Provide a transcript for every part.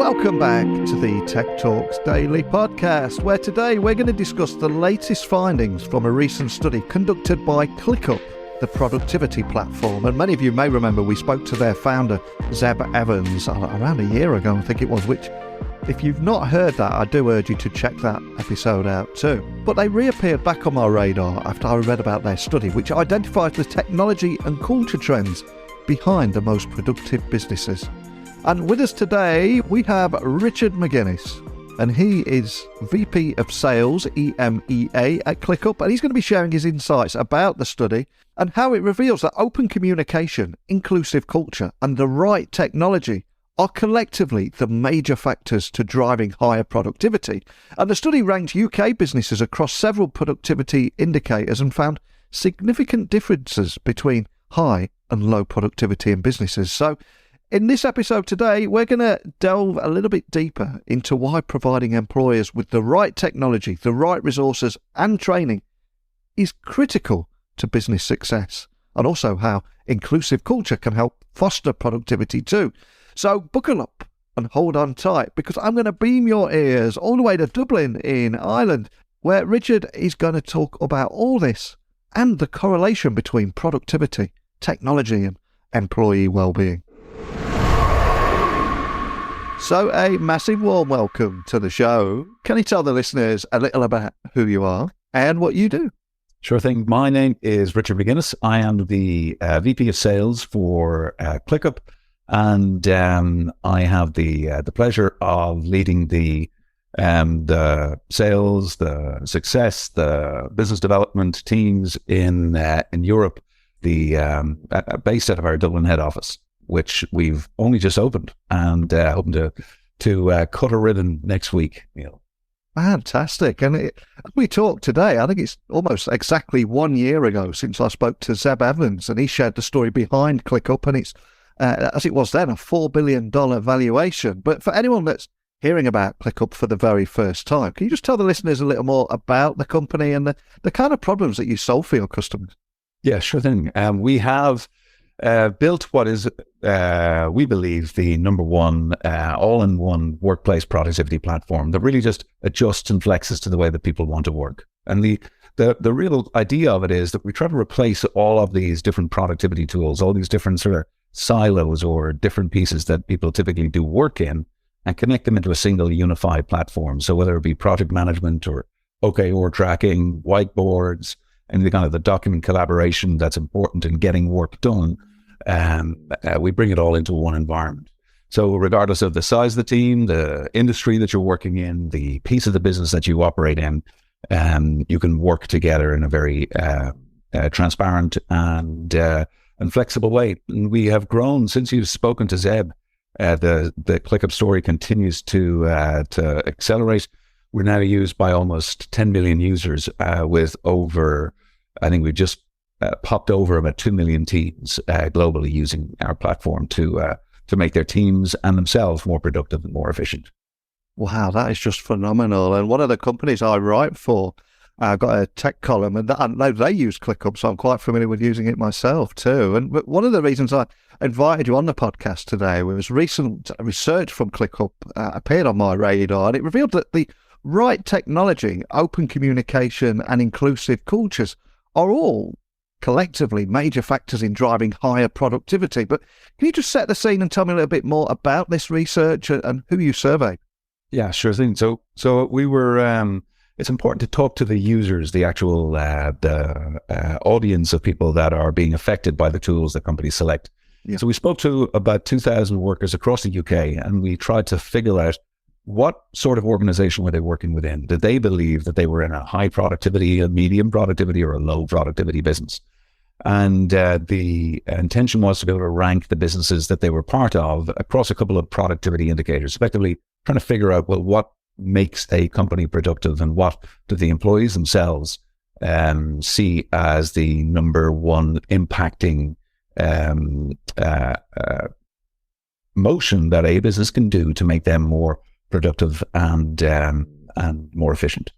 Welcome back to the Tech Talks Daily podcast, where today we're going to discuss the latest findings from a recent study conducted by ClickUp, the productivity platform. And many of you may remember we spoke to their founder, Zeb Evans, around a year ago, I think it was, which, if you've not heard that, I do urge you to check that episode out too. But they reappeared back on my radar after I read about their study, which identifies the technology and culture trends behind the most productive businesses. And with us today, we have Richard McGuinness, and he is VP of Sales EMEA at ClickUp, and he's going to be sharing his insights about the study and how it reveals that open communication, inclusive culture, and the right technology are collectively the major factors to driving higher productivity. And the study ranked UK businesses across several productivity indicators and found significant differences between high and low productivity in businesses. So in this episode today, we're going to delve a little bit deeper into why providing employers with the right technology, the right resources and training is critical to business success, and also how inclusive culture can help foster productivity too. So buckle up and hold on tight, because I'm going to beam your ears all the way to Dublin in Ireland, where Richard is going to talk about all this and the correlation between productivity, technology and employee well-being. So a massive warm welcome to the show. Can you tell the listeners a little about who you are and what you do? Sure thing. My name is Richard McGuinness. I am the VP of Sales for ClickUp, and I have the pleasure of leading the sales, the success, the business development teams in Europe, based out of our Dublin head office, which we've only just opened, and hoping to cut a ribbon next week. Fantastic. And we talked today, I think it's almost exactly 1 year ago since I spoke to Zeb Evans, and he shared the story behind ClickUp, and it's, as it was then, a $4 billion valuation. But for anyone that's hearing about ClickUp for the very first time, can you just tell the listeners a little more about the company and the kind of problems that you solve for your customers? Yeah, sure thing. We have built what is, we believe, the number one all-in-one workplace productivity platform that really just adjusts and flexes to the way that people want to work. And the real idea of it is that we try to replace all of these different productivity tools, all these different sort of silos or different pieces that people typically do work in, and connect them into a single unified platform. So whether it be project management or OKR tracking, whiteboards, and the kind of the document collaboration that's important in getting work done, we bring it all into one environment. So regardless of the size of the team, the industry that you're working in, the piece of the business that you operate in, you can work together in a very transparent and flexible way. And we have grown since you've spoken to Zeb. The ClickUp story continues to accelerate. We're now used by almost 10 million users, with over, I think we've just popped over about 2 million teams globally using our platform to make their teams and themselves more productive and more efficient. Wow, that is just phenomenal. And one of the companies I write for, I've got a tech column, and they use ClickUp, so I'm quite familiar with using it myself too. And one of the reasons I invited you on the podcast today was recent research from ClickUp appeared on my radar, and it revealed that the right technology, open communication, and inclusive cultures are all collectively major factors in driving higher productivity. But can you just set the scene and tell me a little bit more about this research and who you surveyed? Yeah, sure thing. So we were. It's important to talk to the users, the actual audience of people that are being affected by the tools that companies select. Yeah. So we spoke to about 2,000 workers across the UK, and we tried to figure out what sort of organization were they working within. Did they believe that they were in a high productivity, a medium productivity, or a low productivity business? And the intention was to be able to rank the businesses that they were part of across a couple of productivity indicators, effectively trying to figure out, well, what makes a company productive and what do the employees themselves see as the number one impacting motion that a business can do to make them more productive and more efficient.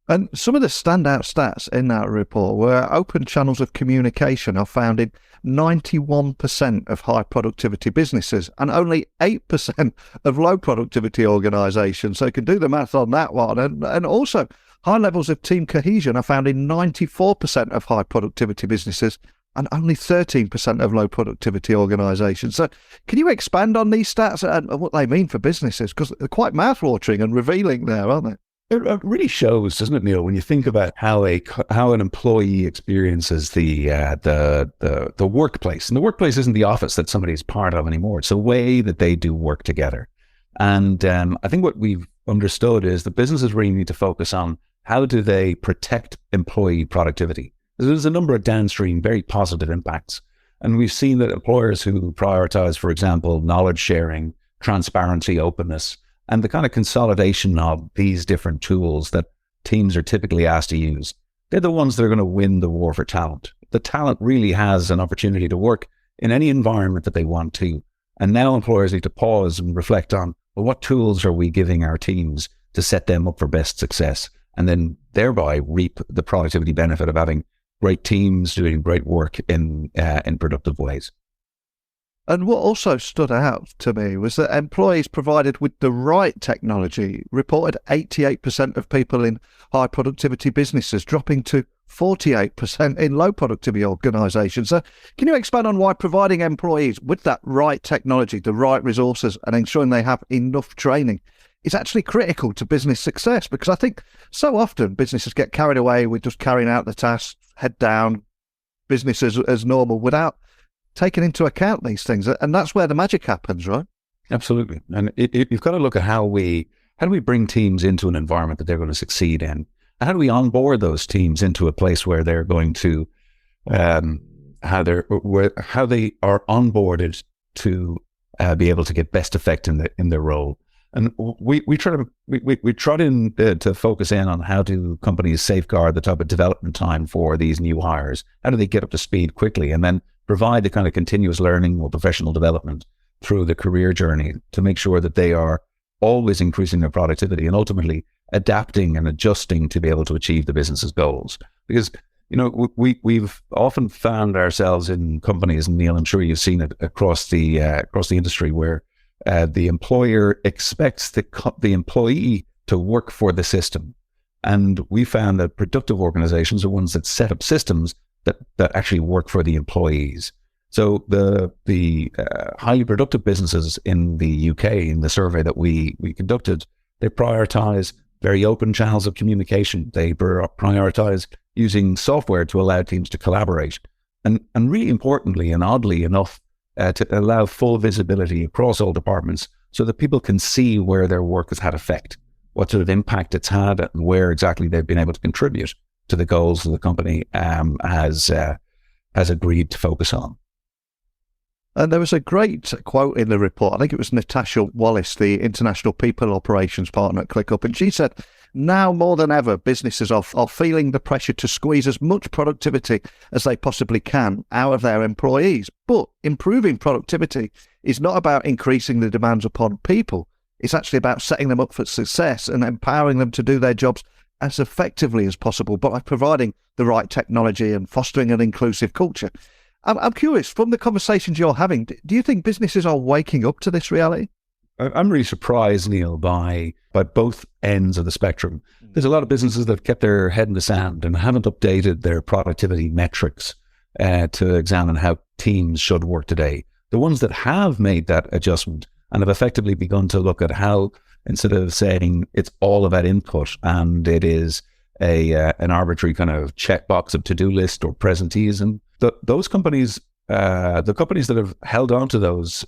And some of the standout stats in that report were open channels of communication are found in 91% of high productivity businesses and only 8% of low productivity organisations. So you can do the math on that one. And also, high levels of team cohesion are found in 94% of high productivity businesses and only 13% of low productivity organisations. So can you expand on these stats and what they mean for businesses? Because they're quite mouth-watering and revealing there, aren't they? It really shows, doesn't it, Neil, when you think about how an employee experiences the workplace. And the workplace isn't the office that somebody's part of anymore. It's a way that they do work together. And I think what we've understood is that businesses really need to focus on how do they protect employee productivity. There's a number of downstream, very positive impacts. And we've seen that employers who prioritize, for example, knowledge sharing, transparency, openness, and the kind of consolidation of these different tools that teams are typically asked to use, they're the ones that are going to win the war for talent. The talent really has an opportunity to work in any environment that they want to. And now employers need to pause and reflect on, well, what tools are we giving our teams to set them up for best success? And then thereby reap the productivity benefit of having great teams doing great work in productive ways. And what also stood out to me was that employees provided with the right technology reported 88% of people in high productivity businesses, dropping to 48% in low productivity organisations. So can you expand on why providing employees with that right technology, the right resources, and ensuring they have enough training is actually critical to business success? Because I think so often businesses get carried away with just carrying out the tasks, head down, business as normal, without taking into account these things. And that's where the magic happens, right? Absolutely. And you've got to look at how do we bring teams into an environment that they're going to succeed in? And how do we onboard those teams into a place where they're going to, how they are onboarded to be able to get best effect in their role? And we try to focus in on how do companies safeguard the type of development time for these new hires? How do they get up to speed quickly? And then provide the kind of continuous learning or professional development through the career journey to make sure that they are always increasing their productivity and ultimately adapting and adjusting to be able to achieve the business's goals. Because, we've often found ourselves in companies, and Neil, I'm sure you've seen it across the industry, where the employer expects the employee to work for the system. And we found that productive organizations are ones that set up systems that actually work for the employees. So the highly productive businesses in the UK, in the survey that we conducted, they prioritize very open channels of communication. They prioritize using software to allow teams to collaborate. And really importantly, and oddly enough, to allow full visibility across all departments so that people can see where their work has had effect, what sort of impact it's had, and where exactly they've been able to contribute to the goals that the company has agreed to focus on. And there was a great quote in the report. I think it was Natasha Wallace, the International People Operations Partner at ClickUp. And she said, now more than ever, businesses are feeling the pressure to squeeze as much productivity as they possibly can out of their employees. But improving productivity is not about increasing the demands upon people. It's actually about setting them up for success and empowering them to do their jobs as effectively as possible by providing the right technology and fostering an inclusive culture. I'm curious, from the conversations you're having, do you think businesses are waking up to this reality? I'm really surprised, Neil, by both ends of the spectrum. There's a lot of businesses that have kept their head in the sand and haven't updated their productivity metrics to examine how teams should work today. The ones that have made that adjustment and have effectively begun to look at how, instead of saying it's all about input and it is an arbitrary kind of checkbox of to-do list or presenteeism, those companies, the companies that have held on to those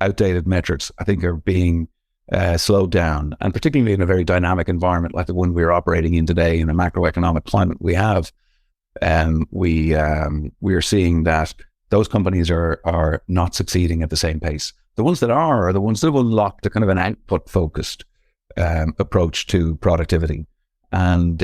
outdated metrics, I think, are being slowed down. And particularly in a very dynamic environment like the one we're operating in today, in a macroeconomic climate we have, we are seeing that those companies are not succeeding at the same pace. The ones that are the ones that have unlocked a kind of an output-focused approach to productivity. And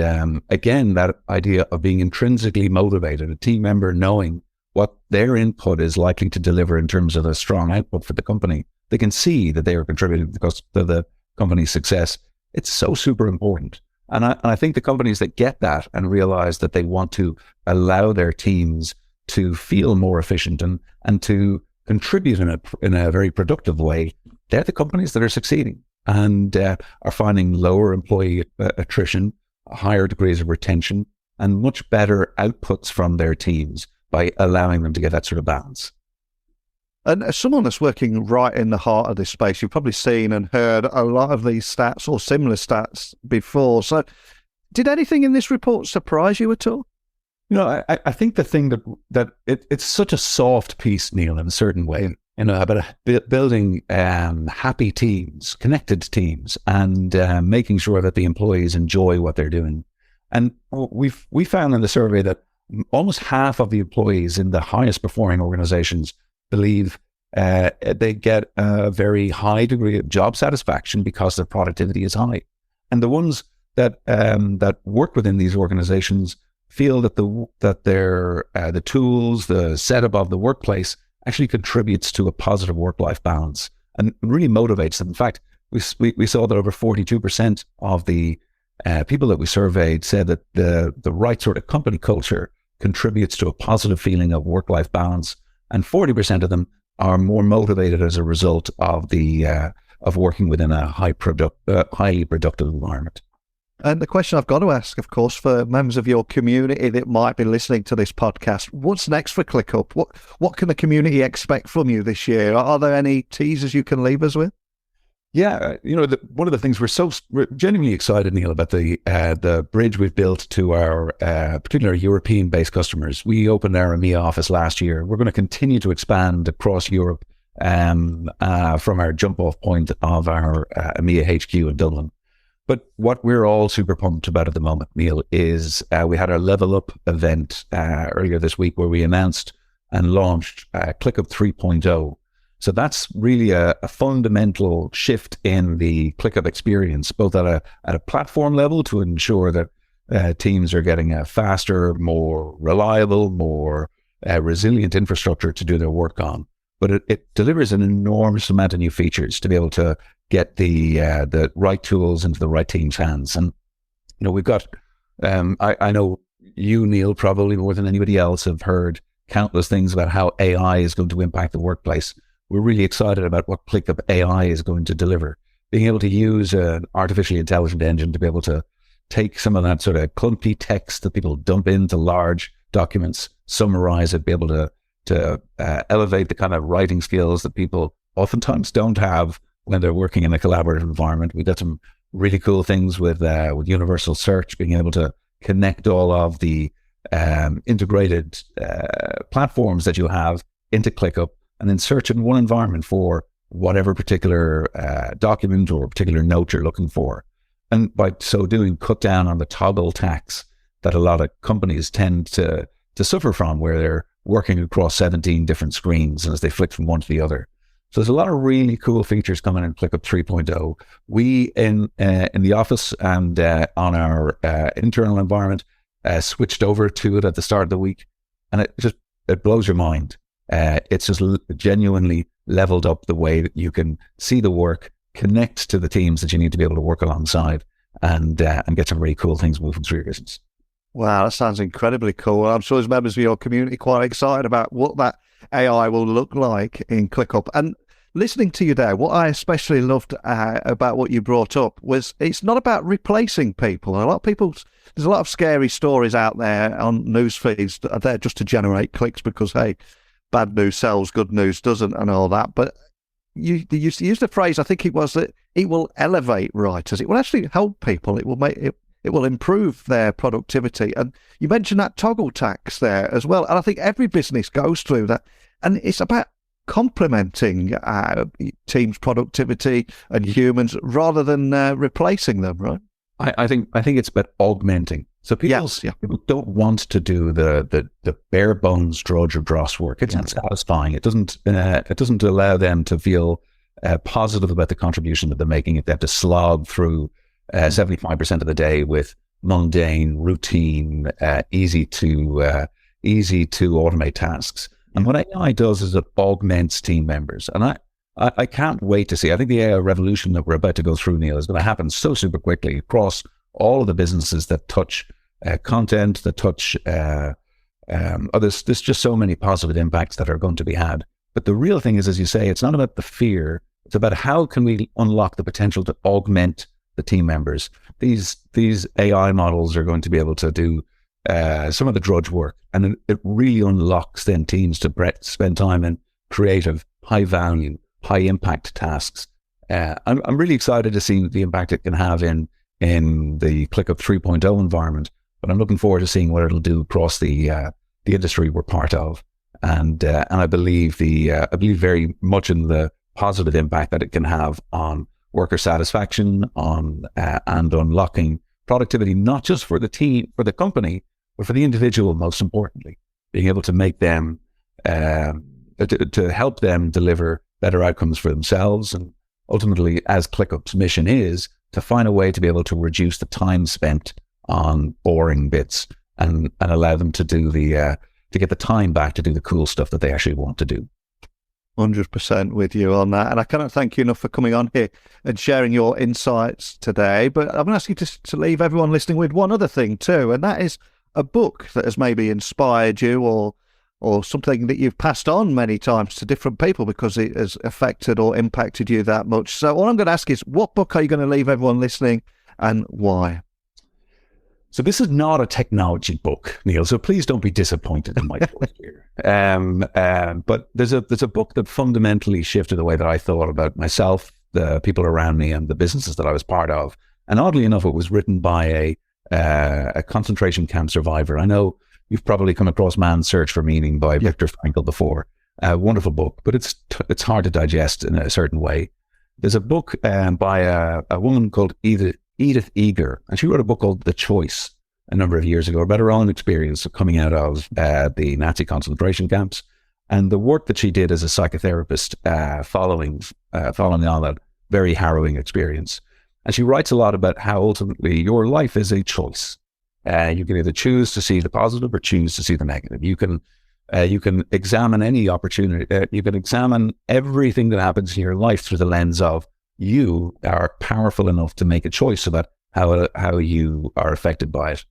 again, that idea of being intrinsically motivated, a team member knowing what their input is likely to deliver in terms of a strong output for the company. They can see that they are contributing to the company's success. It's so super important. And I think the companies that get that and realize that they want to allow their teams to feel more efficient and to contribute in a very productive way, they're the companies that are succeeding and are finding lower employee attrition, higher degrees of retention, and much better outputs from their teams by allowing them to get that sort of balance. And as someone that's working right in the heart of this space, you've probably seen and heard a lot of these stats or similar stats before. So did anything in this report surprise you at all? I think the thing that it's such a soft piece, Neil, in a certain way, about building happy teams, connected teams, and making sure that the employees enjoy what they're doing. And we found in the survey that almost half of the employees in the highest performing organizations believe they get a very high degree of job satisfaction because their productivity is high. And the ones that work within these organizations feel that the tools, the setup of the workplace actually contributes to a positive work-life balance and really motivates them. In fact, we saw that over 42% of the people that we surveyed said that the right sort of company culture contributes to a positive feeling of work-life balance, and 40% of them are more motivated as a result of of working within a highly productive environment. And the question I've got to ask, of course, for members of your community that might be listening to this podcast, what's next for ClickUp? What can the community expect from you this year? Are there any teasers you can leave us with? Yeah, one of the things we're genuinely excited, Neil, about the bridge we've built to our particular European-based customers. We opened our EMEA office last year. We're going to continue to expand across Europe from our jump-off point of our EMEA HQ in Dublin. But what we're all super pumped about at the moment, Neil, is we had our Level Up event earlier this week where we announced and launched ClickUp 3.0. So that's really a fundamental shift in the ClickUp experience, both at a platform level to ensure that teams are getting a faster, more reliable, more resilient infrastructure to do their work on. But it delivers an enormous amount of new features to be able to get the right tools into the right team's hands. And we've got I know you, Neil, probably more than anybody else have heard countless things about how AI is going to impact the workplace. We're really excited about what ClickUp AI is going to deliver. Being able to use an artificially intelligent engine to be able to take some of that sort of clunky text that people dump into large documents, summarize it, be able to elevate the kind of writing skills that people oftentimes don't have when they're working in a collaborative environment. We got some really cool things with universal search, being able to connect all of the integrated platforms that you have into ClickUp, and then search in one environment for whatever particular document or particular note you're looking for. And by so doing, cut down on the toggle tax that a lot of companies tend to suffer from, where they're working across 17 different screens as they flick from one to the other. So there's a lot of really cool features coming in ClickUp 3.0. We in the office and on our internal environment switched over to it at the start of the week, and it blows your mind. It's just genuinely leveled up the way that you can see the work, connect to the teams that you need to be able to work alongside, and get some really cool things moving through your business. Wow, that sounds incredibly cool. I'm sure as members of your community quite excited about what that AI will look like in ClickUp. And listening to you there, what I especially loved about what you brought up was it's not about replacing people. A lot of people, there's a lot of scary stories out there on news feeds that are there just to generate clicks because, hey, bad news sells, good news doesn't, and all that. But you used the phrase, I think it was, that it will elevate writers. It will actually help people. It will make it. It will improve their productivity. And you mentioned that toggle tax there as well. And I think every business goes through that. And it's about complementing teams' productivity and humans rather than replacing them, right? I think it's about augmenting. So people don't want to do the bare bones drudge or dross work. It's not satisfying. It doesn't allow them to feel positive about the contribution that they're making. If they have to slog through 75% of the day with mundane, routine, easy to automate tasks. And what AI does is it augments team members. And I can't wait to see. I think the AI revolution that we're about to go through, Neil, is going to happen so super quickly across all of the businesses that touch content, that touch others. There's just so many positive impacts that are going to be had. But the real thing is, as you say, it's not about the fear. It's about how can we unlock the potential to augment the team members. These AI models are going to be able to do some of the drudge work, and it really unlocks then teams to spend time in creative, high value, high impact tasks. I'm really excited to see the impact it can have in the ClickUp 3.0 environment, but I'm looking forward to seeing what it'll do across the industry we're part of, and I believe very much in the positive impact that it can have on worker satisfaction, on and unlocking productivity, not just for the team, for the company, but for the individual. Most importantly, being able to make them to help them deliver better outcomes for themselves, and ultimately, as ClickUp's mission is, to find a way to be able to reduce the time spent on boring bits and allow them to do to get the time back to do the cool stuff that they actually want to do. 100% with you on that. And I cannot thank you enough for coming on here and sharing your insights today. But I'm going to ask you to leave everyone listening with one other thing too, and that is a book that has maybe inspired you or something that you've passed on many times to different people because it has affected or impacted you that much. So all I'm going to ask is, what book are you going to leave everyone listening and why? So this is not a technology book, Neil, so please don't be disappointed in my choice here. But there's a book that fundamentally shifted the way that I thought about myself, the people around me, and the businesses that I was part of. And oddly enough, it was written by a concentration camp survivor. I know you've probably come across Man's Search for Meaning by Viktor Frankl before. A wonderful book, but it's hard to digest in a certain way. There's a book by a woman called Edith Eger, and she wrote a book called The Choice a number of years ago about her own experience of coming out of the Nazi concentration camps, and the work that she did as a psychotherapist following on that very harrowing experience. And she writes a lot about how ultimately your life is a choice. You can either choose to see the positive or choose to see the negative. You can examine any opportunity. You can examine everything that happens in your life through the lens of you are powerful enough to make a choice about how you are affected by it.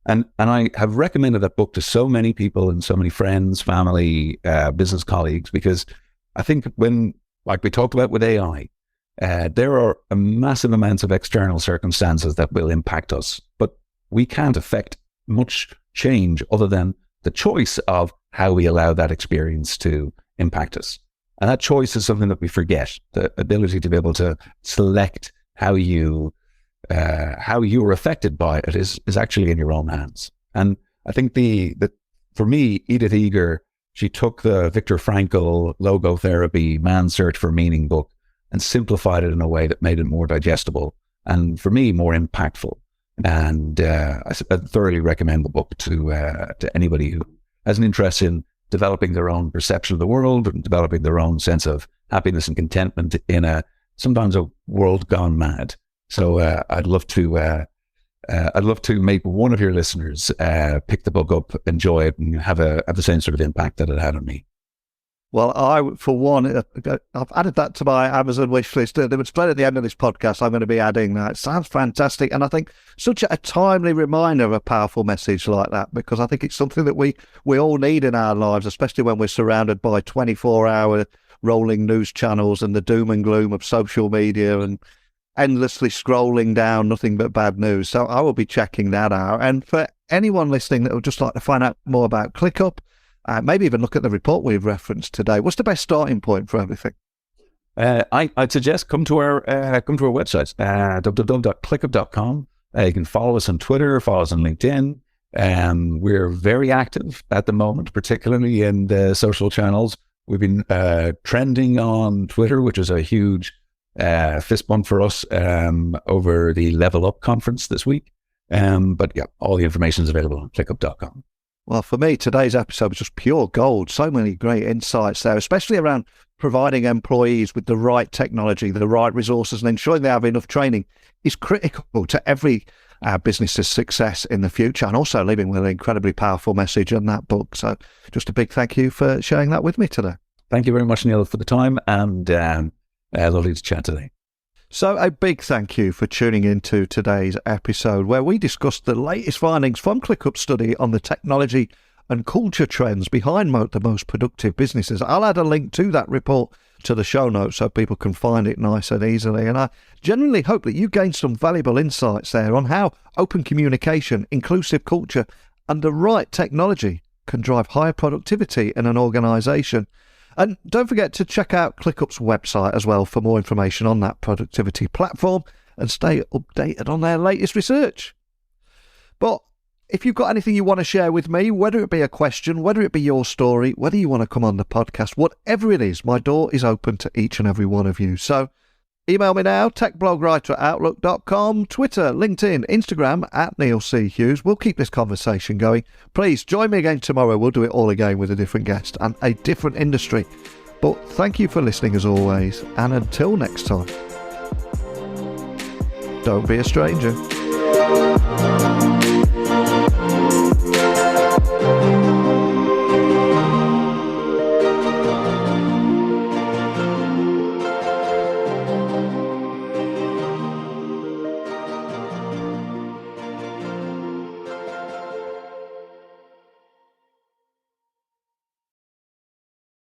And I have recommended that book to so many people and so many friends, family, business colleagues, because I think when, like we talked about with AI, there are a massive amounts of external circumstances that will impact us, but we can't affect much change other than the choice of how we allow that experience to impact us. And that choice is something that we forget. The ability to be able to select how you are affected by it is actually in your own hands. And I think for me, Edith Eger, she took the Viktor Frankl logotherapy Man's Search for Meaning book and simplified it in a way that made it more digestible and, for me, more impactful. And I thoroughly recommend the book to anybody who has an interest in developing their own perception of the world and developing their own sense of happiness and contentment in sometimes a world gone mad. So I'd love to make one of your listeners pick the book up, enjoy it, and have the same sort of impact that it had on me. Well, I, for one, I've added that to my Amazon wish list. Straight at the end of this podcast, I'm going to be adding that. It sounds fantastic. And I think such a timely reminder of a powerful message like that, because I think it's something that we all need in our lives, especially when we're surrounded by 24-hour rolling news channels and the doom and gloom of social media and endlessly scrolling down nothing but bad news. So I will be checking that out. And for anyone listening that would just like to find out more about ClickUp, maybe even look at the report we've referenced today, what's the best starting point for everything? I'd suggest come to our website, www.clickup.com. You can follow us on Twitter, follow us on LinkedIn. We're very active at the moment, particularly in the social channels. We've been trending on Twitter, which is a huge fist bump for us over the Level Up conference this week. But yeah, all the information is available on clickup.com. Well, for me, today's episode was just pure gold. So many great insights there, especially around providing employees with the right technology, the right resources, and ensuring they have enough training is critical to every business's success in the future, and also leaving with an incredibly powerful message in that book. So just a big thank you for sharing that with me today. Thank you very much, Neil, for the time, and lovely to chat today. So a big thank you for tuning into today's episode where we discussed the latest findings from ClickUp study on the technology and culture trends behind the most productive businesses. I'll add a link to that report to the show notes so people can find it nice and easily. And I genuinely hope that you gained some valuable insights there on how open communication, inclusive culture, and the right technology can drive higher productivity in an organisation. And don't forget to check out ClickUp's website as well for more information on that productivity platform and stay updated on their latest research. But if you've got anything you want to share with me, whether it be a question, whether it be your story, whether you want to come on the podcast, whatever it is, my door is open to each and every one of you. So email me now, techblogwriter@outlook.com, Twitter, LinkedIn, Instagram @NeilC.Hughes. We'll keep this conversation going. Please join me again tomorrow. We'll do it all again with a different guest and a different industry. But thank you for listening as always. And until next time, don't be a stranger.